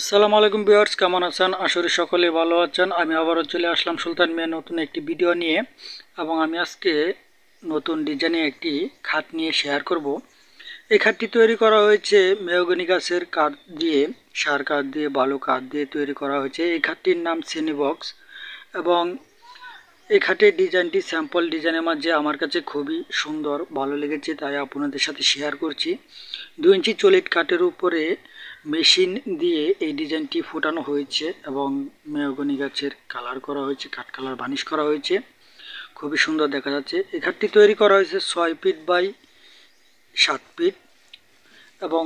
আসসালামু আলাইকুম ভিউয়ার্স, কেমন আছেন? আশা করি সকলে ভালো আছেন। আমি আবারও চলে আসলাম সুলতান মিয়া নতুন একটি ভিডিও নিয়ে, এবং আমি আজকে নতুন ডিজাইনে একটি খাট নিয়ে শেয়ার করব। এই খাটটি তৈরি করা হয়েছে মেহগনি গাছের কাঠ দিয়ে, সার কাঠ দিয়ে, ভালো কাঠ দিয়ে তৈরি করা হয়েছে। এই খাটটির নাম সিনি বক্স, এবং এই খাটের ডিজাইনটি স্যাম্পল ডিজাইনের মাঝে আমার কাছে খুবই সুন্দর ভালো লেগেছে, তাই আপনাদের সাথে শেয়ার করছি। 2 ইঞ্চি চলিত কাঠের উপরে মেশিন দিয়ে এই ডিজাইনটি ফোটানো হয়েছে, এবং মেহগনি গাছের কালার করা হয়েছে, কাঠ কালার বানিশ করা হয়েছে, খুবই সুন্দর দেখা যাচ্ছে। এই খাটটি তৈরি করা হয়েছে 6 ফিট বাই 7 ফিট, এবং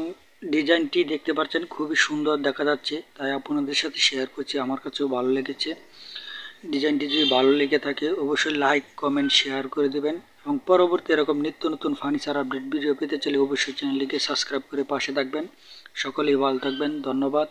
ডিজাইনটি দেখতে পাচ্ছেন খুবই সুন্দর দেখা যাচ্ছে, তাই আপনাদের সাথে শেয়ার করছি। আমার কাছেও ভালো লেগেছে। ডিজাইনটি যদি ভালো লেগে থাকে অবশ্যই লাইক, কমেন্ট, শেয়ার করে দেবেন, এবং পরবর্তী এরকম নিত্য নতুন ফার্নিচার আপডেট ভিডিও পেতে চাইলে অবশ্যই চ্যানেলটিকে সাবস্ক্রাইব করে পাশে থাকবেন। সকলেই ভালো থাকবেন, ধন্যবাদ।